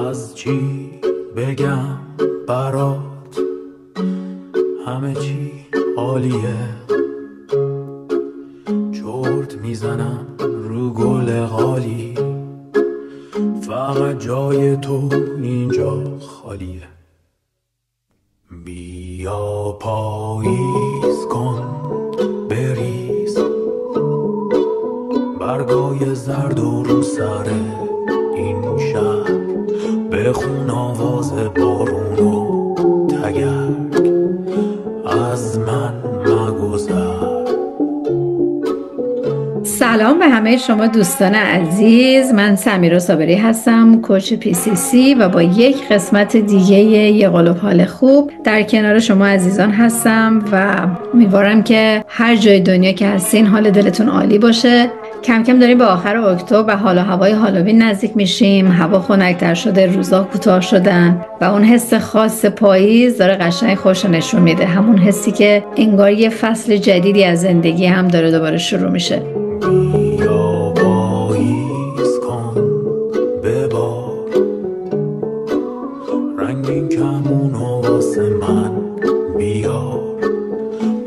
از چی بگم برات، همه چی عالیه. چرت میزنم رو گل غالی، فقط جای تو اینجا خالیه. بیا پاییز کن بریز، برگای زرد و رو سر این شهر، بخون آواز بارون و تگرگ، از من مگذر. سلام به همه شما دوستان عزیز، من سمیرا صابری هستم، کوچ PCC و با یک قسمت دیگه یه قلوب حال خوب در کنار شما عزیزان هستم و امیدوارم که هر جای دنیا که هستین حال دلتون عالی باشه. کم کم داریم به آخر اکتبر و حال و هوای هالووین نزدیک میشیم، هوا خنک‌تر شده، روزا کوتاه شدن و اون حس خاص پاییز داره قشنگ خودش نشون میده، همون حسی که انگار یه فصل جدیدی از زندگی هم داره دوباره شروع میشه. بیا پاییز کن ببار، رنگین کمون و واسه من بیار،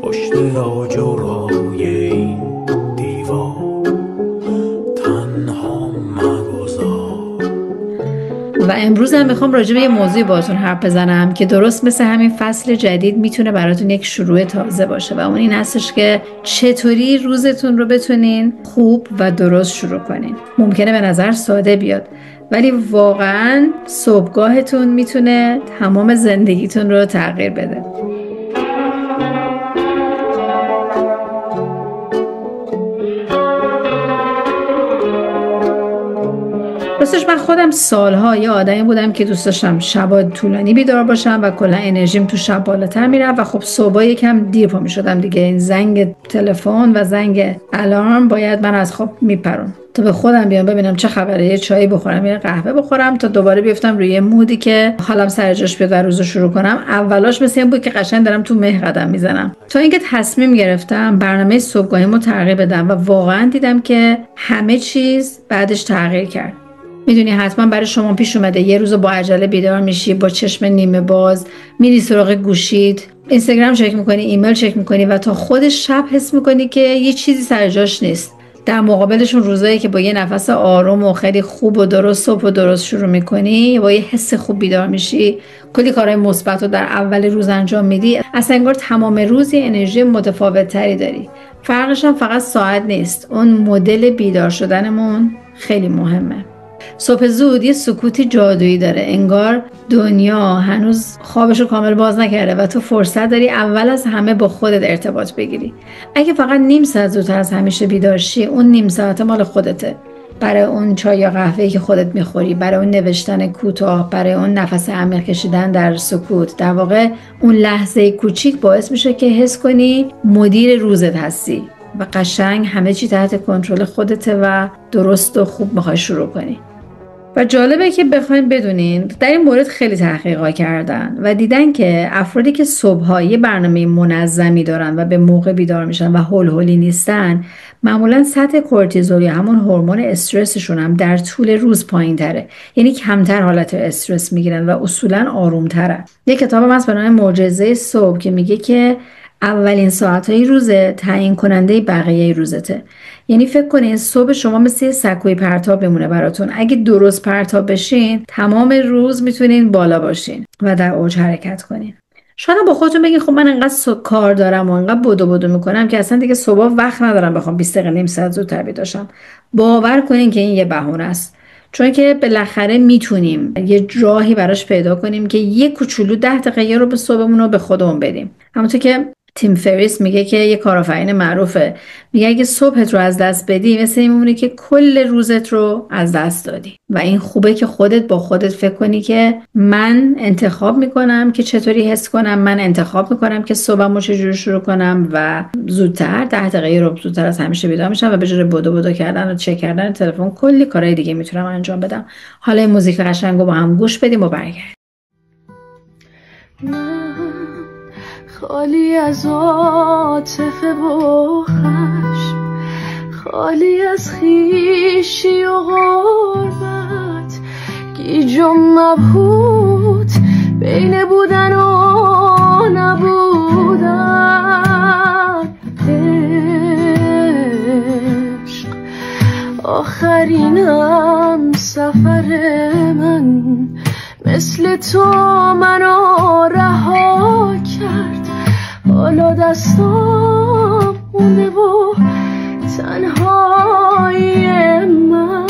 پشت آجرای این دیوار تنها مگذار. و امروز هم میخوام راجع به یه موضوعی باهاتون حرف بزنم که درست مثل همین فصل جدید میتونه براتون یک شروع تازه باشه و اون این هستش که چطوری روزتون رو بتونین خوب و درست شروع کنین. ممکنه به نظر ساده بیاد ولی واقعا صبحگاهتون میتونه تمام زندگیتون رو تغییر بده. راستش من خودم سالها یه آدمی بودم که دوست داشتم شبا طولانی بیدار باشم و کلا انرژیم تو شب بالاتر میرفت و خب صبح یکم دیر پا میشدم دیگه. این زنگ تلفن و زنگ الارم باید من از خواب میپرون تا به خودم بیام ببینم چه خبره، یه چای بخورم، یه قهوه بخورم تا دوباره بیفتم روی مودی که حالم سر جاش بیاد و روزو شروع کنم. اولاش مثل این بود که قشنگ دارم تو مه قدم میزنم تا اینکه تصمیم گرفتم برنامه صبحگاهیمو تغییر بدم و واقعا دیدم که همه چیز بعدش تغییر کرد. میدونی حتما برای شما پیش اومده یه روز با عجله بیدار میشی، با چشم نیمه باز میری سراغ گوشیت، اینستاگرام چک میکنی، ایمیل چک میکنی و تا خود شب حس میکنی که یه چیزی سر جاش نیست. در مقابلشون روزایی که با یه نفس آروم و خیلی خوب و درست صبح و درست شروع میکنی، با یه حس خوب بیدار میشی، کلی کارهای مثبت رو در اول روز انجام میدی، اصلا انگار تمام روز یه انرژی متفاوت تری داری. فرقش هم فقط ساعت نیست، اون مدل بیدار شدنمون خیلی مهمه. صبح زود یه سکوتی جادویی داره، انگار دنیا هنوز خوابشو کامل باز نکرده و تو فرصت داری اول از همه با خودت ارتباط بگیری. اگه فقط نیم ساعت زودتر از همیشه بیدار شی، اون نیم ساعت مال خودته، برای اون چای یا قهوه‌ای که خودت میخوری، برای اون نوشتن کوتاه، برای اون نفس عمیق کشیدن در سکوت. در واقع اون لحظه کوچیک باعث میشه که حس کنی مدیر روزت هستی و قشنگ همه چی تحت کنترل خودته و درست و خوب میخوای شروع کنی. و جالبه که بخواین بدونین در این مورد خیلی تحقیقات کردن و دیدن که افرادی که صبح‌ها یه برنامه منظمی دارن و به موقع بیدار میشن و هولهولی نیستن، معمولا سطح کورتیزول یا همون هورمون استرسشون هم در طول روز پایین‌تره، یعنی کمتر حالت استرس میگیرن و اصولاً آروم‌ترن. یه کتابم هست به نام معجزه صبح که میگه که اولین ساعتهای روزه تعیین کننده بقیه روزته. یعنی فکر کنین صبح شما مثل سکوی پرتاب بمونه براتون. اگه درست پرتاب بشین تمام روز میتونین بالا باشین و در اوج حرکت کنین. شاید با خودتون بگین خب من انقدر کار دارم و انقدر بدو میکنم که اصلا دیگه صبح وقت ندارم بخوام 20 دقیقه نیم ساعت زودتر بیدار شم. باور کنین که این یه بهونه است، چون که بالاخره میتونیم یه راهی براش پیدا کنیم که یه کوچولو 10 دقیقه رو به صبحمون رو به خودمون بدیم. همونطور که تیم فریس میگه که یه کارآفرین معروفه، میگه اگه صبحت رو از دست بدی مثل این میمونه که کل روزت رو از دست دادی. و این خوبه که خودت با خودت فکر کنی که من انتخاب میکنم که چطوری حس کنم، من انتخاب میکنم که صبحمو چجوری شروع کنم و زودتر 10 دقیقه رو زودتر از همیشه بیدار میشم و به جای بدو کردن و چک کردن تلفن کلی کارهای دیگه میتونم انجام بدم. حالا موزیک قشنگو با هم گوش بدیم و برگردیم. خالی از عاطفه و خشم، خالی از خویشی و غربت، گیج و مبهوت بین بودن و نبودن. عشق آخرینم سفر من، مثل تو منو رها کرد. حالا دستام مونده و تنهای من.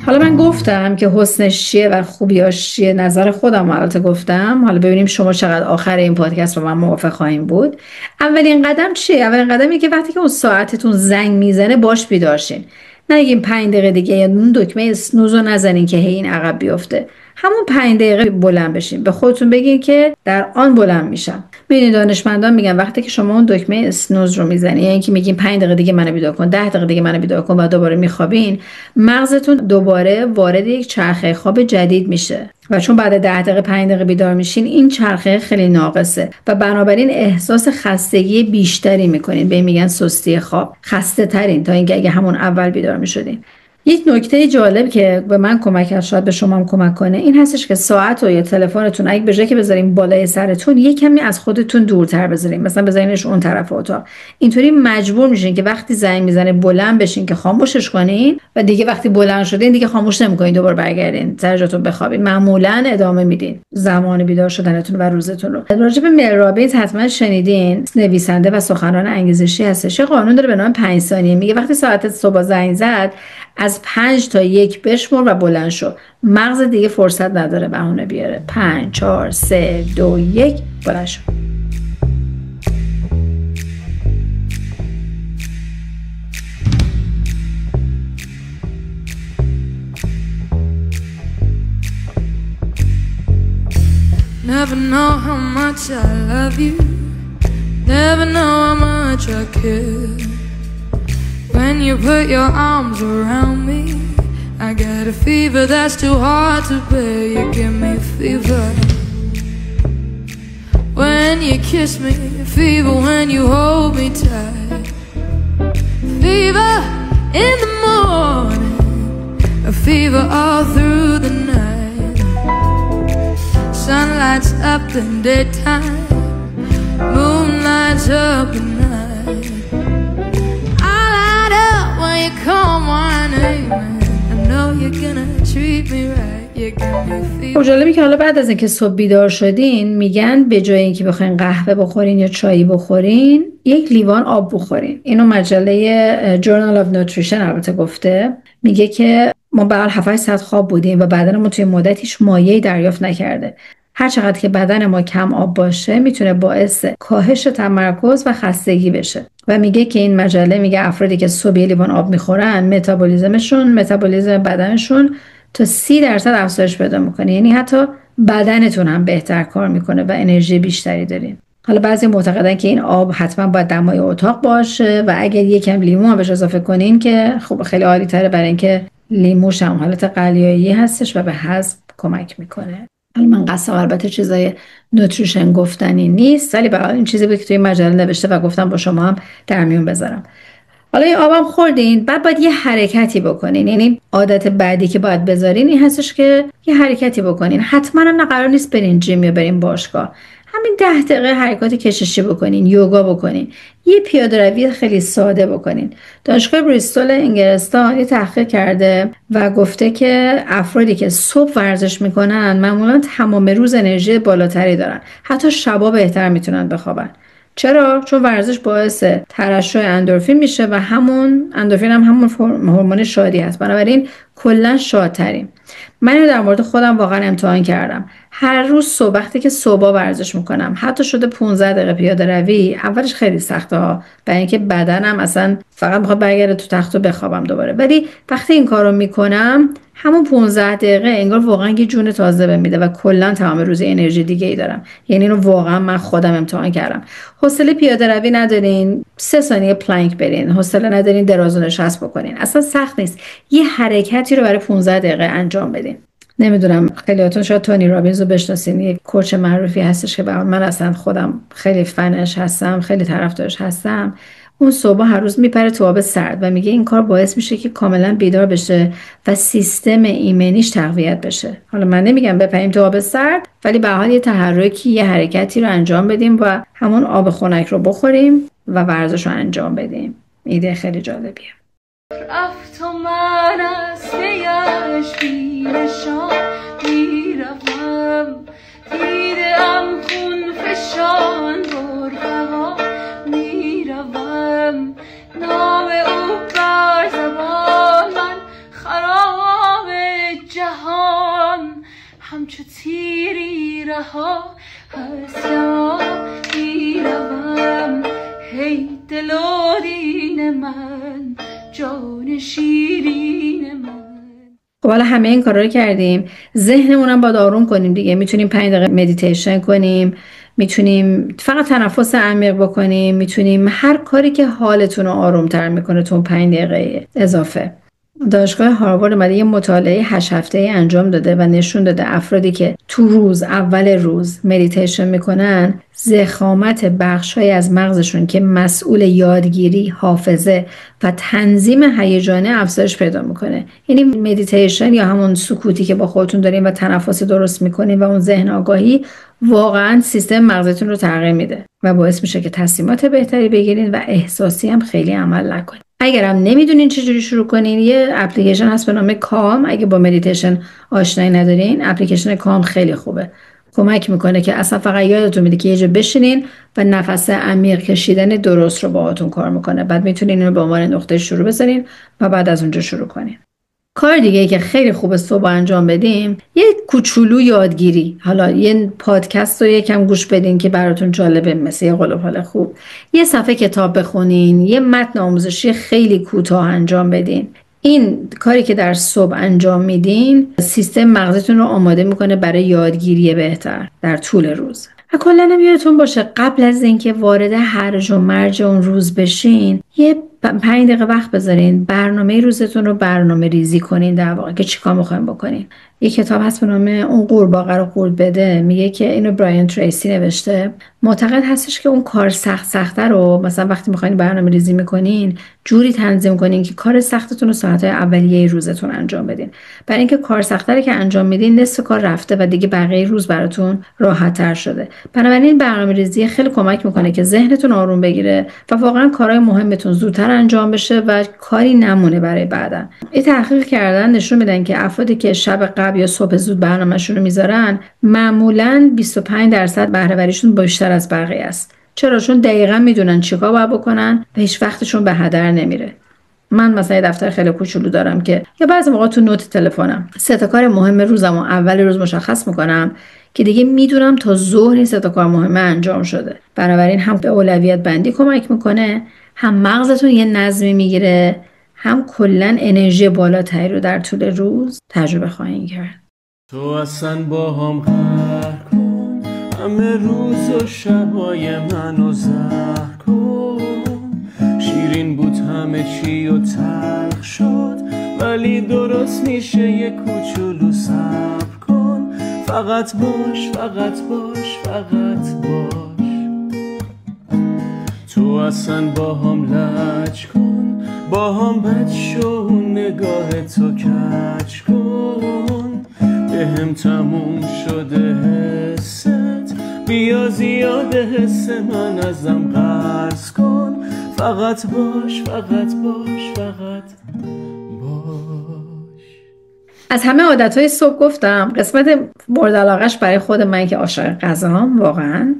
حالا من گفتم که حسنش چیه و خوبیاش چیه، نظر خودم البته گفتم. حالا ببینیم شما چقدر آخر این پادکست با من موافق خواهیم بود. اولین قدم چیه؟ اولین قدم اینه که وقتی که اون ساعتتون زنگ میزنه باش بیدارشین. نگیم 5 دقیقه دیگه یا اون دکمه اسنوز رو نزنین که هی این عقب بیفته. همون 5 دقیقه بلند بشین. به خودتون بگین که در آن بلند میشم. ببینید دانشمندان میگن وقتی که شما اون دکمه اسنوز رو میزنی، یعنی اینکه میگین 5 دقیقه دیگه منو بیدار کن، 10 دقیقه دیگه منو بیدار کن و دوباره میخوابین، مغزتون دوباره وارد یک چرخه خواب جدید میشه. و چون بعد 10 دقیقه 5 دقیقه بیدار میشین، این چرخه خیلی ناقصه و بنابراین احساس خستگی بیشتری میکنین. به این میگن سستی خواب. خسته ترین تا اینکه اگه همون اول بیدار میشدین. یک نکته جالب که به من کمک کرد، شاید به شما هم کمک کنه، این هستش که ساعت و یا تلفنتون اگه به جای که بذارین بالای سرتون، یک کمی از خودتون دورتر بذارین. مثلا بذارینش اون طرف اتاق. اینطوری مجبور میشین که وقتی زنگ میزنه بلند بشین که خاموشش کنین و دیگه وقتی بلند شدین دیگه خاموش نمیکنین، دوباره برگردین سر جاتون بخوابین. معمولا ادامه میدین زمان بیدار شدنتون و روزتون رو. راجع به مل رابینز حتما شنیدین، نویسنده و سخنران انگیزشی هستش. قانون داره به نام 5 ثانیه. میگه وقتی ساعت صبح زنگ زد، از 5 تا 1 بشمر و بلند شو. مغز دیگه فرصت نداره بهونه بیاره. 5 4 3 2 1 بلند شو. Never know how much I love you. Never know how much I care. When you put your arms around me, I get a fever that's too hard to bear. You give me fever when you kiss me, fever when you hold me tight, fever in the morning, a fever all through the night. Sun lights up in daytime, moon lights up at night. I light up when you call my name, I know you're gonna treat me right. You give me fever. جالبی که حالا بعد از اینکه صبح بیدار شدین، میگن به جای اینکه بخواین قهوه بخورین یا چایی بخورین، یک لیوان آب بخورین. اینو مجله Journal of Nutrition البته گفته. میگه که ما به 7-8 ساعت خواب بودیم و بدنمون توی مدت هیچ مایعی دریافت نکرده. هر چقدر که بدن ما کم آب باشه میتونه باعث کاهش تمرکز و خستگی بشه. و میگه که این مجله میگه افرادی که صبح یه لیوان آب میخورن، متابولیزم بدنشون تا 30% افزایش پیدا میکنه. یعنی حتی بدنتون هم بهتر کار میکنه و انرژی بیشتری دارین. حالا بعضی معتقدن که این آب حتما باید دمای اتاق باشه و اگر یکم لیمو هم بهش اضافه کنین که خب خیلی عالی تره، برای اینکه لیموش هم حالت قلیایی هستش و به هضم کمک میکنه. حالا من قصد البته چیزای نوتریشن گفتنی نیست، ولی برای این چیزی بود که توی مجله نوشته و گفتم با شما هم در میون بذارم. حالا این آبم خوردین، بعد باید یه حرکتی بکنین. یعنی عادت بعدی که باید بذارین این هستش که یه حرکتی بکنین. حتما هم قرار نیست برین جیم یا برین باشگاه. همین 10 دقیقه حرکات کششی بکنین، یوگا بکنین، یه پیاده روی خیلی ساده بکنین. دانشگاه بریستول انگلستان یه تحقیق کرده و گفته که افرادی که صبح ورزش میکنن معمولا تمام روز انرژی بالاتری دارن، حتی شبا بهتر میتونن بخوابن. چرا؟ چون ورزش باعث ترشح اندورفین میشه و همون اندورفین هم همون هورمون شادی هست. بنابراین کلا شادتریم. من اینو در مورد خودم واقعا امتحان کردم. هر روز صبح وقتی که صبح ورزش میکنم، حتی شده 15 دقیقه پیاده روی، اولش خیلی سخته ها، برای اینکه بدنم اصلا فقط میخواد برگرده تو تخت و بخوابم دوباره. ولی وقتی این کارو میکنم، همون 15 دقیقه انگار واقعا یه جون تازه بهم میده و کلا تمام روز انرژی دیگه ای دارم. یعنی اینو واقعا من خودم امتحان کردم. حوصله پیاده روی ندارین، 3 ثانیه پلانک برین. حوصله ندارین دراز و نشست بکنین. اصلا سخت نیست. یه حرکتی رو برای 15 دقیقه انجام بدین. نمیدونم خیلیاتون شاید تونی رابینز رو بشناسین، یک کوچ معروفی هستش که من اصلا خودم خیلی فنش هستم، خیلی طرفدارش هستم. اون صبح هر روز میپره تو آب سرد و میگه این کار باعث میشه که کاملا بیدار بشه و سیستم ایمنیش تقویت بشه. حالا من نمیگم بپریم تو آب سرد، ولی به حال یه تحرکی، یه حرکتی رو انجام بدیم و همون آب خنک رو بخوریم و ورزش رو انجام بدیم. ایده خیلی جالبیه. رفت و من از پیش بینشان میروم، دیدم خون فشان برقها میروم، نام او بر زبان من خراب جهان، همچو تیری رها از یما میروم، هی دل و دین من جان شیرین من. خب حالا همه این کارا رو کردیم، ذهنمونم باید آروم کنیم دیگه. میتونیم 5 دقیقه مدیتیشن کنیم، میتونیم فقط تنفس عمیق بکنیم، میتونیم هر کاری که حالتون رو آرومتر میکنه تو 5 دقیقه اضافه. دانشگاه هاروارد اومده یه مطالعه 8 هفته‌ای انجام داده و نشون داده افرادی که تو روز اول روز مدیتیشن میکنن ضخامت بخش‌های از مغزشون که مسئول یادگیری، حافظه و تنظیم هیجان افزایش پیدا میکنه. یعنی مدیتیشن یا همون سکوتی که با خودتون دارین و تنفس درست میکنین و اون ذهن آگاهی واقعا سیستم مغزتون رو تغییر میده و باعث میشه که تصمیمات بهتری بگیرین و احساسی هم خیلی عمل نکنین. اگرم نمیدونین چجوری شروع کنین، یه اپلیکیشن هست به نام کام. اگه با مدیتیشن آشنایی ندارین، اپلیکیشن کام خیلی خوبه. کمک میکنه که اصلا فقط یادتون میده که یه جا بشینین و نفس عمیق کشیدن درست رو باهاتون کار میکنه. بعد میتونین اینو به عنوان نقطه شروع بذارین و بعد از اونجا شروع کنین. کار دیگه ای که خیلی خوبه صبح انجام بدیم، یه کوچولو یادگیری. حالا یه پادکست رو یکم گوش بدین که براتون جالبه، مثل یه قلوب حال خوب. یه صفحه کتاب بخونین، یه متن آموزشی خیلی کوتاه انجام بدین. این کاری که در صبح انجام میدین سیستم مغزتون رو آماده میکنه برای یادگیری بهتر در طول روز. و کلا هم یادتون باشه قبل از اینکه وارد هرج و مرج اون روز بشین، یه 5 دقیقه وقت بذارین برنامه روزتون رو برنامه ریزی کنین، در واقع که چیکار میخواین بکنین. یه کتاب هست به نام اون قورباغه رو قورت بده، میگه که اینو برایان تریسی نوشته. معتقد هستش که اون کار سخته رو مثلا وقتی میخواین برنامه ریزی میکنین جوری تنظیم کنین که کار سختتون رو ساعت‌های اولیه روزتون انجام بدین. برای اینکه کار سخته رو که انجام میدین نصف کار رفته و دیگه بقیه روز براتون راحت‌تر شده. بنابراین برنامه ریزی خیلی کمک میکنه که ذهنتون آروم بگیره و واقعا کارهای مهمتون زودتر انجام بشه و کاری نمونه برای بعدا. این تحقیق کردن نشون میدن که افرادی که شب قبل یا صبح زود برنامه‌شون رو میذارن معمولاً 25% بهره وریشون بیشتر از بقیه است. چرا؟ چون دقیقاً میدونن چیکار باید بکنن و هیچ وقتشون به هدر نمیره. من مثلا دفتر خیلی کوچولو دارم که یا بعضی موقع تو نوت تلفنم 3 تا کار مهم روزمو اول روز مشخص میکنم که دیگه میدونم تا ظهر این 3 تا کار مهمه انجام شده. بنابراین هم به اولویت بندی کمک میکنه، هم مغزتون یه نظمی میگیره، هم کلا انرژی بالاتری رو در طول روز تجربه خواهید کرد. تو اصلا با هم قهر کن، همه روز و شبای منو زهر کن. شیرین بود همه چی و تلخ شد، ولی درست میشه یه کوچولو صبر کن. فقط باش، فقط باش، فقط باش. تو اصلا با هم لج کن، با هم بد شو، نگاه تو کج کن. بهم تموم شده حست، بیا زیاد حس من ازم قرض کن. فقط باش، فقط باش، فقط باش. از همه عادتهای صبح گفتم، قسمت مورد علاقهش برای خود من که عاشق غذام واقعا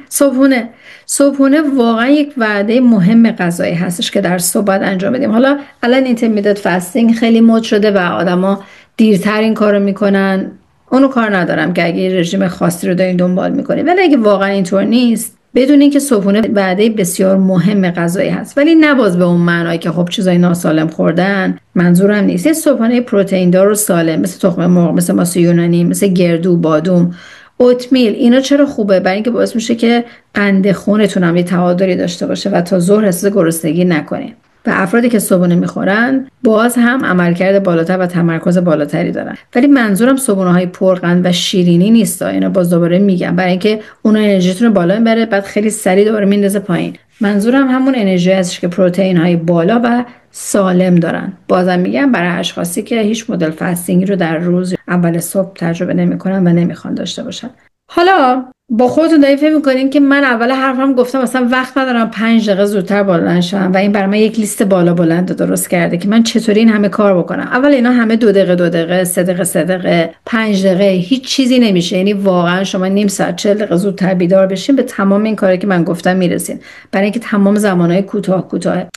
صبحونه واقعا یک وعده مهم غذایی هستش که در صبح باید انجام بدیم. حالا الان اینترمیدیت فاستینگ خیلی مد شده و آدما دیرتر این کارو میکنن. اونو کار ندارم که اگه رژیم خاصی رو دارین دنبال میکنین، ولی اگه واقعا اینطور نیست بدونین که صبحونه وعده بسیار مهم غذایی هست، ولی نباز به اون معنایی که خب چیزای ناسالم خوردن. منظورم نیست. یه صبحانه پروتئین دار و سالم مثل تخم مرغ، مثل ماست یونانی، مثل گردو، بادوم، اوتمیل، اینا چرا خوبه؟ برای اینکه باعث میشه که قند خونتون هم یه تعادلی داشته باشه و تا ظهر احساس گرسنگی نکنین. و افرادی که صبحونه میخورن باز هم عملکرد بالاتر و تمرکز بالاتری دارن. ولی منظورم صبحونه‌های پرقند و شیرینی نیست. اینا باز دوباره میگم برای اینکه اون انرژیتون رو بالا میبره، بعد خیلی سریع دوباره میندازه پایین. منظورم همون انرژی هستش که پروتئین های بالا و سالم دارن. بازم میگم برای اشخاصی که هیچ مدل فاستینگی رو در روز اول صبح تجربه نمیکنن و نمیخوان داشته باشن. حالا با خودتون دارین فکر میکنین که من اول حرفم گفتم مثلا وقت ندارم 5 دقیقه زودتر بلند شم و این برای من یک لیست بالا بلند درست کرده که من چطوری این همه کار بکنم. اول اینا همه 2 دقیقه 2 دقیقه 3 دقیقه 3 دقیقه 5 دقیقه هیچ چیزی نمیشه. یعنی واقعا شما نیم ساعت 40 دقیقه زودتر بیدار بشین به تمام این کاری که من گفتم میرسین، برای اینکه تمام زمانهای کوتاه.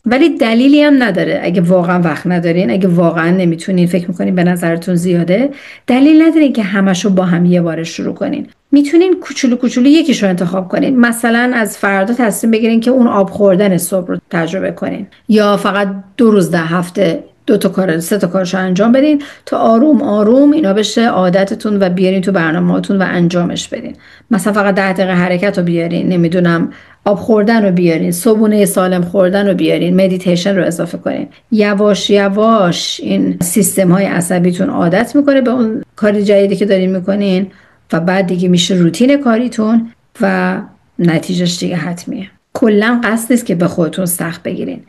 ولی دلیلی هم نداره. اگه واقعا وقت ندارین، اگه واقعا نمیتونین، فکر میکنین به نظرتون زیاده، دلیل نداره که همشو با هم یه بار شروع کنین. میتونین کوچولو کوچولو یکیش رو انتخاب کنین. مثلا از فردا تصمیم بگیرین که اون آب خوردن صبح رو تجربه کنین، یا فقط 2 روز در هفته 2 تا کار 3 تا کارشو انجام بدین تا آروم آروم اینا بشه عادتتون و بیارین تو برنامه‌تون و انجامش بدین. مثلا فقط 10 دقیقه حرکت رو بیارین، نمیدونم آب خوردن رو بیارین، صبحونه سالم خوردن رو بیارین، مدیتیشن رو اضافه کنین. یواش یواش این سیستم های عصبیتون عادت میکنه به اون کار جدیدی که دارین میکنین و بعد دیگه میشه روتین کاریتون و نتیجهش دیگه حتمیه. کلا قصد نیست که به خودتون سخت بگیرین.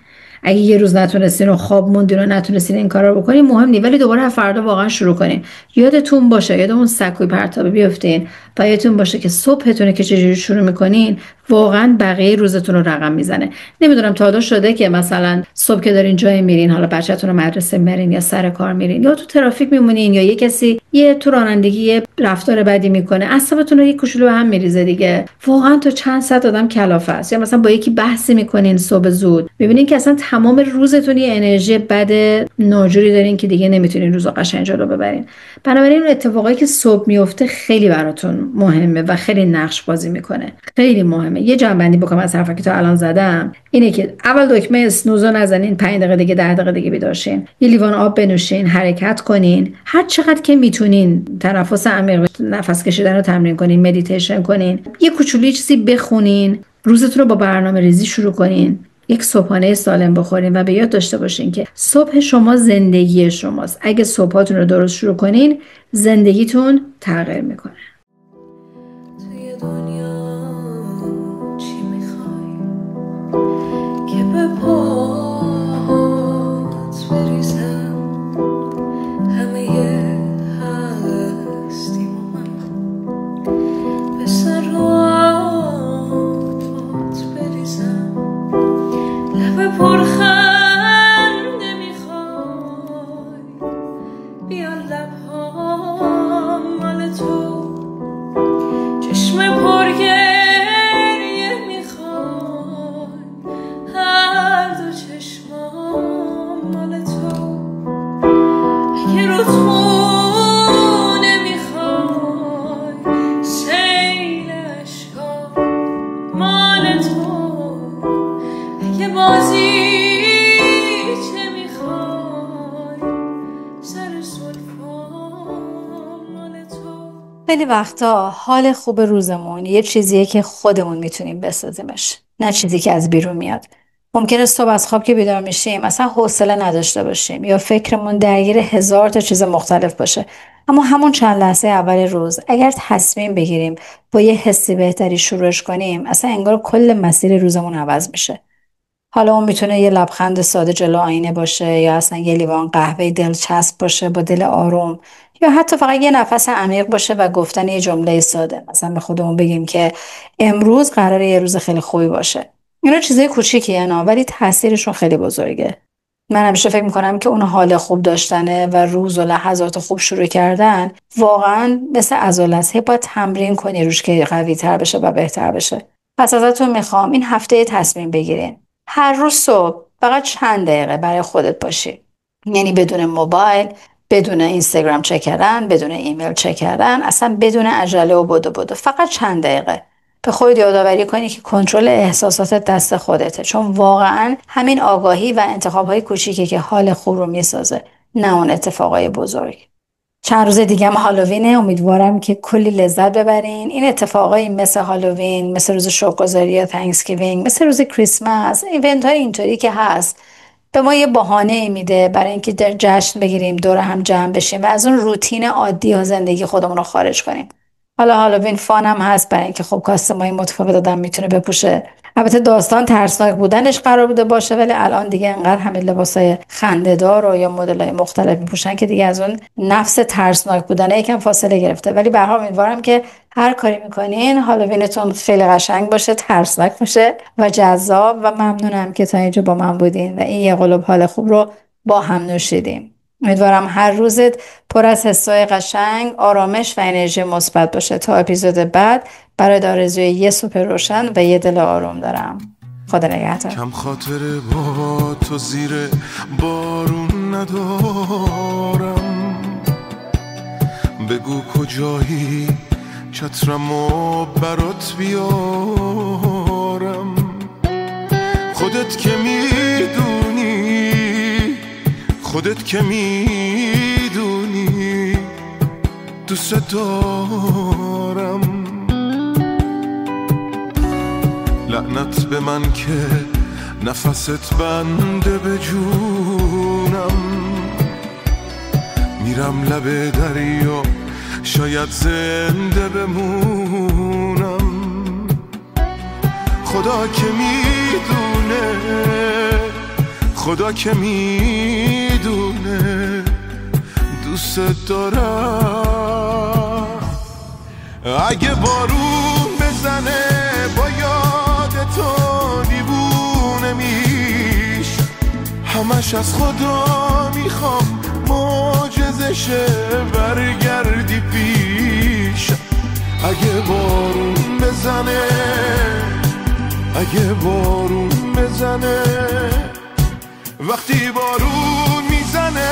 اگه یه روز نتونستین و خواب موندین و نتونستین این کارا رو بکنین مهم نیست، ولی دوباره فردا واقعا شروع کنین. یادتون باشه، یادمون سکوی پرتابه بیافتین و یادتون باشه که صبحتونه که چجوری شروع میکنین واقعا بقیه روزتون رو رقم میزنه. نمیدونم تا حالا شده که مثلا صبح که دارین جایی میرین، حالا بچه‌تون رو مدرسه میرین یا سر کار میرین یا تو ترافیک میمونین یا یه کسی یه تو رانندگی رفتار بدی میکنه، اعصابتون رو یه کوچولو به هم میریزه دیگه. واقعا تا چند ساعت آدم کلافه است. یا مثلا با یکی بحثی میکنین صبح زود، میبینین که اصلا تمام روزتون یه انرژی بد ناجوری دارین که دیگه نمیتونین روزو قشنگ جلو ببرین. بنابراین اون اتفاقایی که صبح میفته خیلی براتون مهمه و خیلی نقش بازی میکنه. خیلی مهمه. یه جنبندی بکنم از حرفی که تا الان زدم اینه که اول دکمه اسنوزو نزنین، 5 دقیقه دیگه 10 دقیقه دیگه بیدار شین، یه لیوان آب بنوشین، حرکت کنین، هر چقدر که میتونین تنفس عمیق، نفس کشیدن رو تمرین کنین، مدیتیشن کنین، یه کوچولوی چیزی بخونین، روزتون رو با برنامه‌ریزی شروع کنین، یک صبحانه سالم بخورین و به یاد داشته باشین که صبح شما زندگی شماست. اگه صبحاتون رو درست شروع کنین زندگیتون تغییر میکنه. توی دنیا چی میخوای که به پات بریزم همه هستیم و من به سرات بریزم لب پرخنده میخوای بیا لبها مال تو چشم پرگریه میخوای هر دو چشمام مال تو اگه رودخونه میخوای سیل عشقا مال تو اگه بازیچه میخوای سر زلفام مال تو. خیلی وقتا حال خوب روزمون یه چیزیه که خودمون میتونیم بسازیمش، نه چیزی که از بیرون میاد. ممکنه صبح از خواب که بیدار میشیم اصلا حوصله نداشته باشیم یا فکرمون درگیر 1000 تا چیز مختلف باشه، اما همون چند لحظه اول روز اگر تصمیم بگیریم با یه حسی بهتری شروعش کنیم اصلا انگار کل مسیر روزمون عوض میشه. حالا اون میتونه یه لبخند ساده جلو آینه باشه یا اصلا یه لیوان قهوه دلچسب باشه با دل آروم، یا حتی فقط یه نفس عمیق باشه و گفتن یه جمله ساده، مثلا به خودمون بگیم که امروز قراره یه روز خیلی خوبی باشه. اینا چیزای کوچیکیه نه، ولی تاثیرشون خیلی بزرگه. من همیشه فکر میکنم که اون حال خوب داشتنه و روز و لحظات خوب شروع کردن واقعا مثل عضله است، باید تمرین کنی روش که قوی تر بشه و بهتر بشه. پس ازتون میخوام این هفته تصمیم بگیرین هر روز صبح فقط چند دقیقه برای خودت باشی، یعنی بدون موبایل، بدون اینستاگرام چک کردن، بدون ایمیل چک کردن، اصلا بدون عجله و بدو، فقط چند دقیقه به خودت یادآوری کنی که کنترل احساساتت دست خودته، چون واقعا همین آگاهی و انتخاب‌های کوچیکی که حال خوب رو میسازه، نه اون اتفاقای بزرگ. چند روز دیگه هم هالووینه، امیدوارم که کلی لذت ببرین. این اتفاقایی مثل هالووین، مثل روز شکرگزاری یا تانکسگیوینگ، مثل روز کریسمس، ایونت های اینطوری که هست به ما یه بهانه میده برای اینکه در جشن بگیریم، دور هم جمع بشیم و از اون روتین عادی و زندگی خودمون رو خارج کنیم. حالا هالووین فان هم هست برای اینکه خب کاستمای متفاوت آدم میتونه بپوشه. البته داستان ترسناک بودنش قرار بوده باشه، ولی الان دیگه انقدر همه لباسای خنده‌دار و یا مدل‌های مختلف میپوشن که دیگه از اون نفس ترسناک بودن یکم فاصله گرفته. ولی به هر حال امیدوارم که هر کاری میکنین هالووینتون خیلی قشنگ باشه، ترسناک باشه و جذاب. و ممنونم که تا اینجا با من بودین و این یه قلوب حال خوب رو با هم نوشیدیم. امیدوارم هر روزت پر از حسای قشنگ، آرامش و انرژی مثبت باشه. تا اپیزود بعد برای آرزوی یه صبح روشن و یه دل آروم دارم. خدا نگهدار. کم خاطر با تو زیر بارون ندارم، بگو کجایی چترمو برات بیارم. خودت که میدونی دوست دارم. لعنت به من که نفست بنده به جونم، میرم لب دریا شاید زنده بمونم. خدا که میدونه دوست دارم. اگه بارون بزنه با یاد تو دیوونه میش، همش از خدا میخوام معجزشه برگردی پیش. اگه بارون بزنه وقتی بارون میزنه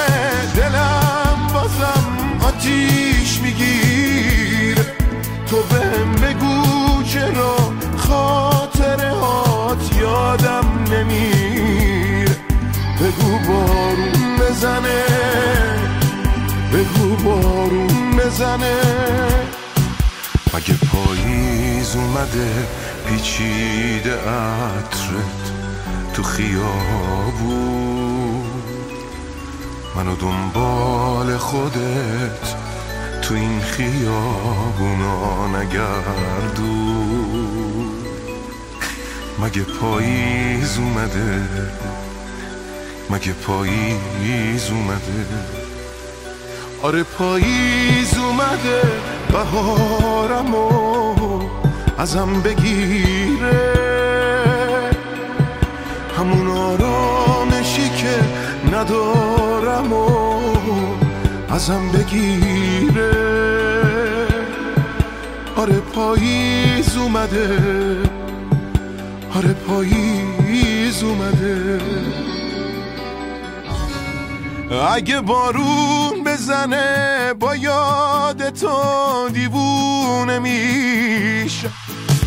دلم بازم آتیش میگیره. تو بهم بگو چرا خاطره هات یادم نمیره. بگو بارون بزنه. مگه پاییز اومده پیچیده عطرت تو خیابون، منو دنبال خودت تو این خیابونا نگردون. مگه پاییز اومده آره پاییز اومده، بهارمو ازم بگیره. همون آرامشی که ندارم و ازم بگیره. آره پاییز اومده. اگه بارون بزنه با یاد تو دیوونه میشه،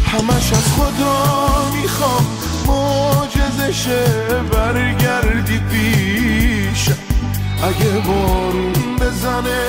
همش از خدا میخوام معجزشه برگردی پیش. اگه بارون بزنه